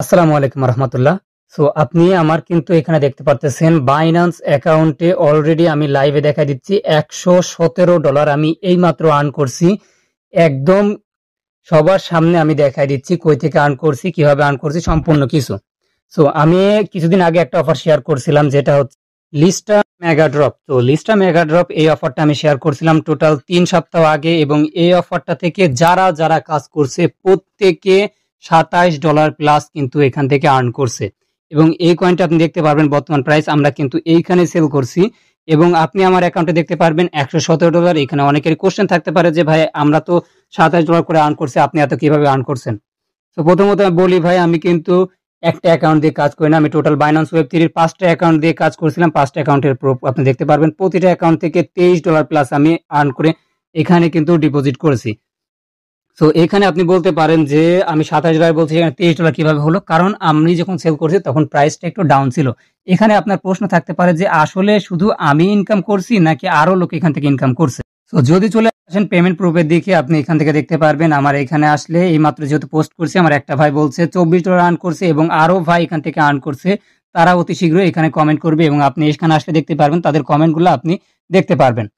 আসসালামু আলাইকুম রহমতুল্লাহ। সো আপনি আমার কিন্তু এখানে দেখতে পারতেছেন বাইন্যান্স অ্যাকাউন্টে অলরেডি আমি লাইভে দেখা দিচ্ছি $117 আমি এই মাত্র আর্ন করছি। একদম সবার সামনে আমি দেখাই দিচ্ছি কই থেকে আর্ন করছি, কিভাবে আর্ন করছি, সম্পূর্ণ কিছু। সো আমি কিছুদিন আগে একটা অফার শেয়ার করছিলাম, যেটা হচ্ছে লিস্টা মেগা ড্রপ। তো লিস্টা মেগা ড্রপ এই অফারটা আমি শেয়ার করছিলাম টোটাল 3 সপ্তাহ আগে, এবং এই অফারটা থেকে যারা যারা কাজ করছে প্রত্যেকে $27 প্লাস কিন্তু এখান থেকে আর্ন করছে। এবং এই কয়েনটা আপনি দেখতে পারবেন বর্তমান প্রাইস আমরা কিন্তু এইখানে সেল করছি, এবং আপনি আমার অ্যাকাউন্টে দেখতে পারবেন $117। এখানে অনেকের কোশ্চেন থাকতে পারে যে ভাই আমরা তো $27 করে আর্ন করছি, আপনি এত কিভাবে আর্ন করছেন? তো প্রথমত আমি বলি ভাই, আমি কিন্তু একটা অ্যাকাউন্ট দিয়ে কাজ করি না, আমি টোটাল বাইন্যান্স ওয়েব3 5টা অ্যাকাউন্ট দিয়ে কাজ করছিলাম। 5টা অ্যাকাউন্টের প্রুফ আপনি দেখতে পারবেন। প্রতিটা অ্যাকাউন্ট থেকে $23 প্লাস আমি আর্ন করে এখানে কিন্তু ডিপোজিট করেছি। সো এখানে আপনি বলতে পারেন যে আমি $27 বলছি, এখানে $23 কিভাবে হলো? কারণ আমি যখন সেল করছি তখন প্রাইসটা একটু ডাউন ছিল। এখানে আপনার প্রশ্ন থাকতে পারে যে আসলে শুধু আমি ইনকাম করছি নাকি আরো লোক এখান থেকে ইনকাম করছে? তো যদি চলে আসেন পেমেন্ট প্রুফের দিকে, আপনি এখান থেকে দেখতে পারবেন আমার এখানে আসলে এই মাত্র যেহেতু পোস্ট করছি, আমার একটা ভাই বলছে $24 আর্ন করছে, এবং আরো ভাই এখান থেকে আর্ন করছে। তারা অতি শীঘ্রই এখানে কমেন্ট করবে, এবং আপনি এখানে আসলে দেখতে পারবেন তাদের কমেন্টগুলো আপনি দেখতে পারবেন।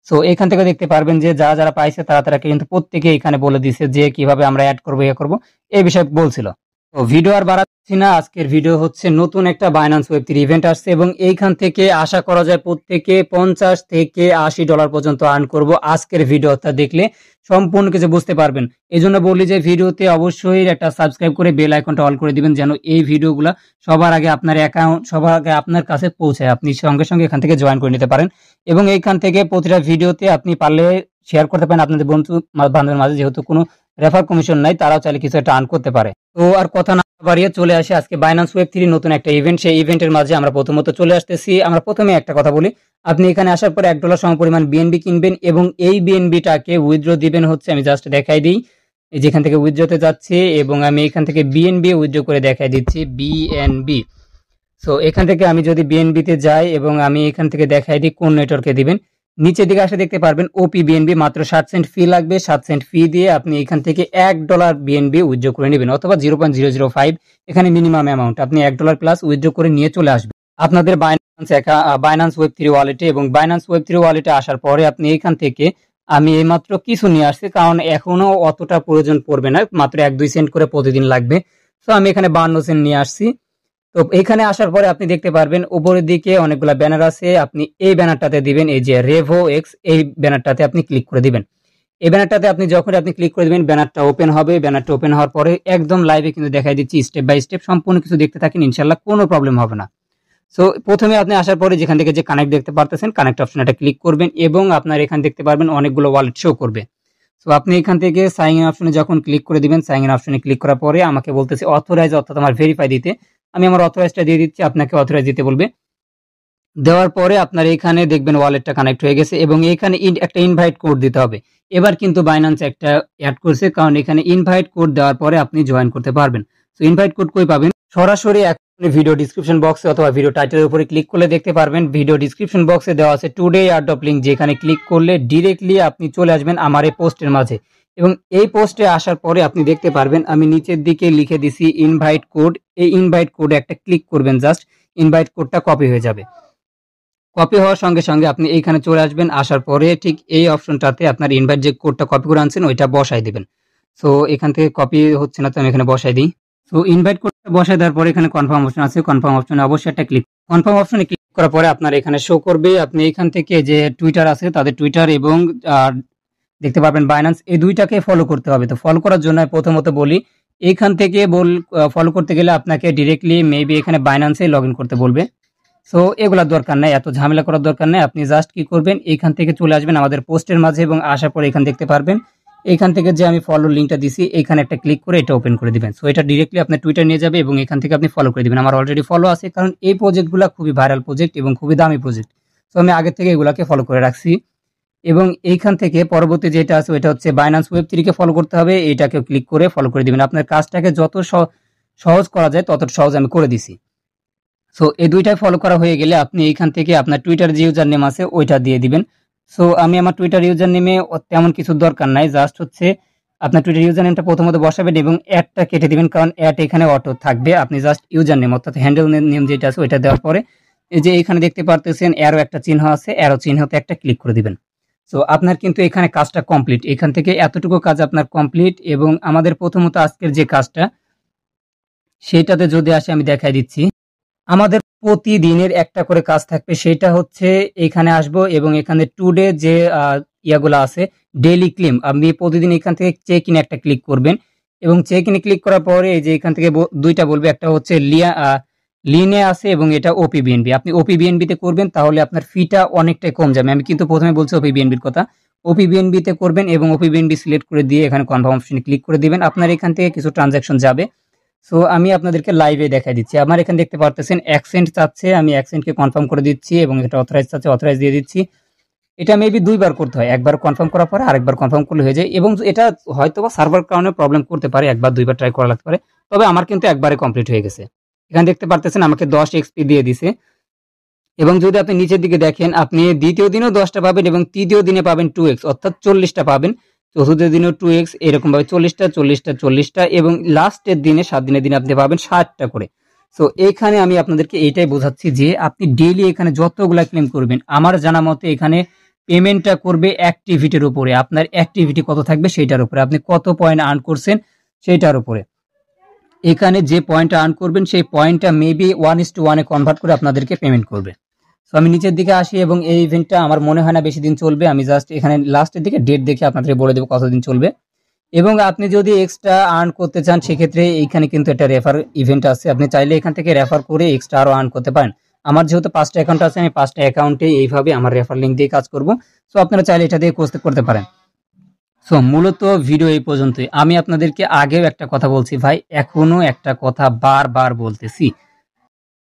সো এখান থেকে দেখতে পারবেন যে যারা যারা পাইছে তারা তারা কিন্তু প্রত্যেকে এখানে বলে দিছে যে কিভাবে আমরা অ্যাড করবো, ইয়ে করবো, এই বিষয়ে বলছিল। তো ভিডিও আর বাড়াচ্ছি না, আজকের ভিডিও হচ্ছে নতুন একটা বাইন্যান্স ওয়েব3 ইভেন্ট আসছে, এবং এইখান থেকে আশা করা যায় প্রত্যেকে $50 থেকে $80 পর্যন্ত আর্ন করব। আজকের ভিডিওটা দেখলে সম্পূর্ণ কিছু বুঝতে পারবেন। এই জন্য বলি যে ভিডিওতে অবশ্যই একটা সাবস্ক্রাইব করে বেল আইকনটা অল করে দিবেন, যেন এই ভিডিওগুলো সবার আগে আপনার অ্যাকাউন্ট সবার আগে আপনার কাছে পৌঁছায়, আপনি সঙ্গে সঙ্গে এখান থেকে জয়েন করে নিতে পারেন। এবং এইখান থেকে প্রতিটা ভিডিওতে আপনি পারলে শেয়ার করতে পারেন আপনাদের বন্ধু বান্ধবের মাঝে, যেহেতু কোনো রেফার কমিশন নাই, তারাও চাইলে কিছু একটা আর্ন করতে পারে। তো আর কথা না বাড়িয়ে চলে আসে আজকে বাইন্যান্স ওয়েব3 নতুন একটা ইভেন্ট। সেই ইভেন্টের মাঝে আমরা প্রথমত চলে আসতেছি। আমরা প্রথমে একটা কথা বলি, আপনি এখানে আসার পরে $1 সমপরিমাণ বিএনবি কিনবেন, এবং এই বিএনবিটাকে উইথড্র দিবেন হচ্ছে, আমি জাস্ট দেখাই দিই যেখান থেকে উইথড্রতে যাচ্ছে, এবং আমি এখান থেকে বিএনবি উইথড্র করে দেখাই দিচ্ছি বিএনবি। সো এখান থেকে আমি যদি বিএনবিতে যাই এবং আমি এখান থেকে দেখাই দিই কোন নেটওয়ার্কে দিবেন, নিচের দিকে আসে দেখতে পারবেন ওপি বিএনবি, মাত্র 7 সেন্ট ফি লাগবে। 7 সেন্ট ফি দিয়ে আপনি এখান থেকে $1 বিএনবি উইথড্র করে নেবেন, অথবা 0.005 এখানে মিনিমাম অ্যামাউন্ট, আপনি $1 প্লাস উইথড্র করে নিয়ে চলে আসবেন আপনাদের বাইন্যান্স ওয়েব3 ওয়ালেটে। এবং বাইন্যান্স ওয়েব3 ওয়ালেটে আসার পরে আপনি এখান থেকে, আমি এইমাত্র কিছু নিয়ে আসছি কারণ এখনো অতটা প্রয়োজন পড়বে না, মাত্র 1-2 সেন্ট করে প্রতিদিন লাগবে। তো আমি এখানে 52 সেন্ট নিয়ে আসছি। তো এখানে আসার পরে আপনি দেখতে পারবেন উপরের দিকে অনেকগুলো ব্যানার আছে, আপনি এই ব্যানারটাতে দিবেন, এই যে রেভো এক্স, এই ব্যানারটাতে আপনি ক্লিক করে দিবেন। এই ব্যানারটাতে আপনি যখন আপনি ক্লিক করে দিবেন ব্যানারটা ওপেন হবে। ব্যানারটা ওপেন হওয়ার পরে একদম লাইভে কিন্তু দেখাই দিচ্ছি স্টেপ বাই স্টেপ, সম্পূর্ণ কিছু দেখতে থাকেন, ইনশাল্লাহ কোনো প্রবলেম হবে না। সো প্রথমে আপনি আসার পরে যেখান থেকে যে কানেক্ট দেখতে পারতেছেন, কানেক্ট অপশন এটা ক্লিক করবেন, এবং আপনার এখানে দেখতে পারবেন অনেকগুলো ওয়ালেট শো করবে। তো আপনি এখান থেকে সাইন ইন অপশনে যখন ক্লিক করে দিবেন, সাইন ইন অপশনে ক্লিক করার পরে আমাকে বলতেছে অথরাইজ, অর্থাৎ আমার ভেরিফাই দিতে। আমি আমার অথরাইজটা দিয়ে দিচ্ছি, আপনাকে অথরাইজ দিতে বলবে। দেওয়ার পরে আপনার এখানে দেখবেন ওয়ালেটটা কানেক্ট হয়ে গেছে, এবং এখানে একটা ইনভাইট কোড দিতে হবে। এবার কিন্তু বাইন্যান্স একটা অ্যাড করছে, কারণ এখানে ইনভাইট কোড দেওয়ার পরে আপনি জয়েন করতে পারবেন। তো ইনভাইট কোড কই পাবেন? সরাসরি ভিডিও ডিসক্রিপশন বক্সে অথবা ভিডিও টাইটেলের উপরে ক্লিক করলে দেখতে পারবেন ভিডিও ডিসক্রিপশন বক্সে দেওয়া আছে টুডে এয়ারড্রপ লিঙ্ক, যেখানে ক্লিক করলে ডিরেক্টলি আপনি চলে আসবেন আমার এই পোস্টের মাঝে। এবং এই পোস্টে আসার পরে আপনি দেখতে পারবেন আমি নিচের দিকে লিখে দিছি ইনভাইট কোড। এই ইনভাইট কোডে একটা ক্লিক করবেন, জাস্ট ইনভাইট কোডটা কপি হয়ে যাবে। কপি হওয়ার সঙ্গে সঙ্গে আপনি এইখানে চলে আসবেন, আসার পরে ঠিক এই অপশনটাতে আপনার ইনভাইট যে কোডটা কপি করে আনছেন ওইটা বসাই দিবেন। সো এখান থেকে কপি হচ্ছে না, তো আমি এখানে বসাই দিই। সো ইনভাইট কোডটা বসাই দেওয়ার পরে এখানে কনফার্ম অপশন আছে, কনফার্ম অপশনে অবশ্যই একটা ক্লিক। কনফার্ম অপশনে ক্লিক করার পরে আপনার এখানে শো করবে, আপনি এখান থেকে যে টুইটার আছে তাদের টুইটার এবং দেখতে পারবেন বাইন্যান্স, এই দুইটাকে ফলো করতে হবে। তো ফলো করার জন্য প্রথমত বলি, এইখান থেকে ফলো করতে গেলে আপনাকে ডিরেক্টলি মেবি এখানে বাইন্যান্সে লগ ইন করতে বলবে। সো এগুলোর দরকার নাই, এত ঝামেলা করার দরকার নাই। আপনি জাস্ট কি করবেন, এইখান থেকে চলে আসবেন আমাদের পোস্টের মাঝে, এবং আসার পরে এখানে দেখতে পারবেন এইখান থেকে যে আমি ফলো লিঙ্কটা দিছি এখানে একটা ক্লিক করে এটা ওপেন করে দিবেন। সো এটা ডিরেক্টলি আপনার টুইটার নিয়ে যাবে, এবং এখান থেকে আপনি ফলো করে দিবেন। আমার অলরেডি ফলো আছে, কারণ এই প্রজেক্টগুলো খুবই ভাইরাল প্রজেক্ট এবং খুবই দামি প্রজেক্ট। সো আমি আগে থেকে এগুলাকে ফলো করে রাখছি। এবং এইখান থেকে পরবর্তী যেটা আছে ওইটা হচ্ছে বাইন্যান্স ওয়েব3 কে ফলো করতে হবে, এইটাকে ক্লিক করে ফলো করে দিবেন। আপনার কাজটাকে যত সহজ করা যায় তত সহজ আমি করে দিছি। সো এই দুইটাই ফলো করা হয়ে গেলে আপনি এইখান থেকে আপনার টুইটার যে ইউজার নেম আছে ওইটা দিয়ে দিবেন। সো আমি আমার টুইটার ইউজার নেমে তেমন কিছু দরকার নাই, জাস্ট হচ্ছে আপনার টুইটার ইউজার নেমটা প্রথমত বসাবেন এবং অ্যাডটা কেটে দিবেন, কারণ অ্যাড এখানে অটো থাকবে। আপনি জাস্ট ইউজার নেম অর্থাৎ হ্যান্ডেল নেম যেটা আছে ওইটা দেওয়ার পরে এই যে এখানে দেখতে পারতেছেন অ্যারো একটা চিহ্ন আছে, অ্যারো চিহ্নতে একটা ক্লিক করে দিবেন। সো আপনার কিন্তু এখানে কাজটা কমপ্লিট, এখান থেকে এতটুকু কাজ আপনার কমপ্লিট। এবং আমাদের প্রথমত আজকের যে কাজটা সেইটাতে যদি আসে আমি দেখাই দিচ্ছি। আমাদের প্রতিদিনের একটা করে কাজ থাকবে, সেটা হচ্ছে এখানে আসবো এবং এখানে টুডে যে ইয়াগুলো আছে ডেইলি ক্লেম, আপনি প্রতিদিন এখান থেকে চেক ইন একটা ক্লিক করবেন এবং চেক ইনে ক্লিক করার পরে এই যে এখান থেকে দুইটা বলবে, একটা হচ্ছে লিনে আছে এবং এটা ওপি বিএনবি। আপনি ওপি বিএনবিতে করবেন তাহলে আপনার ফিটা অনেকটাই কম যাবে। আমি কিন্তু প্রথমে বলছি ওপি বিএনবির কথা, ওপি বিএনবিতে করবেন এবং ওপি বিএনবি সিলেক্ট করে দিয়ে এখানে কনফার্ম অপশনে ক্লিক করে দিবেন। আপনার এখান থেকে কিছু ট্রানজাকশন যাবে। সো আমি আপনাদেরকে লাইভে দেখাই দিচ্ছি। আমার এখানে দেখতে পারতেছেন অ্যাকসেন্ট চাচ্ছে, আমি অ্যাকসেন্টকে কনফার্ম করে দিচ্ছি এবং এটা অথরাইজ চাচ্ছে, অথরাইজ দিয়ে দিচ্ছি। এটা মেবি দুইবার করতে হয়, একবার কনফার্ম করার পরে আরেকবার কনফার্ম করলে হয়ে যায়। এবং এটা হয়তো বা সার্ভার কারণে প্রবলেম করতে পারে, একবার দুইবার ট্রাই করা লাগতে পারে। তবে আমার কিন্তু একবারে কমপ্লিট হয়ে গেছে। এখানে দেখতে পারতেছেন আমাকে 10 এক্সপি দিয়ে দিছে। এবং যদি আপনি নিচের দিকে দেখেন, আপনি দ্বিতীয় দিনেও 10টা পাবেন এবং তৃতীয় দিনে পাবেন 2x অর্থাৎ 40টা পাবেন, চতুর্থ দিনেও 2x, এরকম ভাবে 40টা এবং লাস্টের দিনে 7 দিনের দিনে আপনি পাবেন 60টা করে। সো এইখানে আমি আপনাদেরকে এইটাই বোঝাচ্ছি যে আপনি ডেইলি এখানে যতগুলা ক্লেম করবেন, আমার জানা মতে এখানে পেমেন্টটা করবে অ্যাক্টিভিটির উপরে, আপনার অ্যাক্টিভিটি কত থাকবে সেটার উপরে, আপনি কত পয়েন্ট আর্ন করছেন সেটার উপরে। এখানে যে পয়েন্টটা আর্ন করবেন সেই পয়েন্টটা মেবি 1:1 কনভার্ট করে আপনাদেরকে পেমেন্ট করবে। সো আমি নিচের দিকে আসি এবং এই ইভেন্টটা আমার মনে হয় না বেশি দিন চলবে। আমি জাস্ট এখানে লাস্টের দিকে ডেট দেখে আপনাদেরকে বলে দেবো কতদিন চলবে। এবং আপনি যদি এক্সট্রা আর্ন করতে চান সেক্ষেত্রে এইখানে কিন্তু একটা রেফার ইভেন্ট আছে, আপনি চাইলে এখান থেকে রেফার করে এক্সট্রা আরও আর্ন করতে পারেন। আমার যেহেতু 5টা অ্যাকাউন্ট আছে, আমি 5টা অ্যাকাউন্টে এইভাবে আমার রেফার লিঙ্ক দিয়ে কাজ করব। সো আপনারা চাইলে এটা দিয়ে করতে পারেন। সো মূলত ভিডিও এই পর্যন্তই। আমি আপনাদেরকে আগেও একটা কথা বলছি ভাই, এখনো একটা কথা বারবার বলতেছি,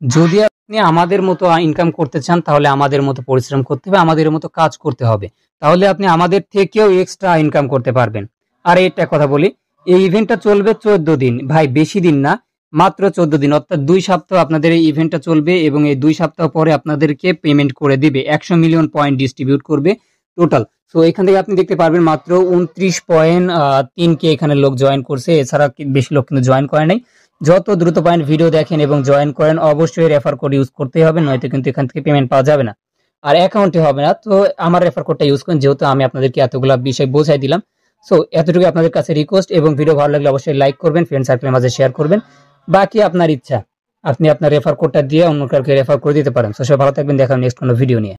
যদি আপনি আমাদের মতো ইনকাম করতে চান তাহলে আমাদের মতো পরিশ্রম করতে হবে, আমাদের মতো কাজ করতে হবে, তাহলে আপনি আমাদের থেকেও এক্সট্রা ইনকাম করতে পারবেন। আর একটা কথা বলি, এই ইভেন্টটা চলবে 14 দিন ভাই, বেশি দিন না, মাত্র 14 দিন, অর্থাৎ 2 সপ্তাহ আপনাদের এই ইভেন্টটা চলবে এবং এই 2 সপ্তাহ পরে আপনাদেরকে পেমেন্ট করে দিবে, 100 মিলিয়ন পয়েন্ট ডিস্ট্রিবিউট করবে টোটাল। সো এখান থেকে আপনি দেখতে পারবেন মাত্র 29.3K এখানে লোক জয়েন করছে, এছাড়া বেশি লোক কিন্তু জয়েন করে নাই। যত দ্রুত পয়েন্ট ভিডিও দেখেন এবং জয়েন করেন, অবশ্যই রেফার কোড ইউজ করতে হবে, নয়তো কিন্তু এখান থেকে পেমেন্ট পাওয়া যাবে না আর অ্যাকাউন্টে হবে না। তো আমার রেফার কোডটা ইউজ করেন, যেহেতু আমি আপনাদেরকে এতগুলো বিষয় বোঝাই দিলাম। সো এতটুকু আপনাদের কাছে রিকোয়েস্ট, এবং ভিডিও ভালো লাগলে অবশ্যই লাইক করবেন, ফ্রেন্ড সার্কেলের মাঝে শেয়ার করবেন। বাকি আপনার ইচ্ছা, আপনি আপনার রেফার কোডটা দিয়ে অন্য কাউকে রেফার করে দিতে পারেন। সো সবাই ভালো থাকবেন, দেখা নেক্সট কোনো ভিডিও নিয়ে।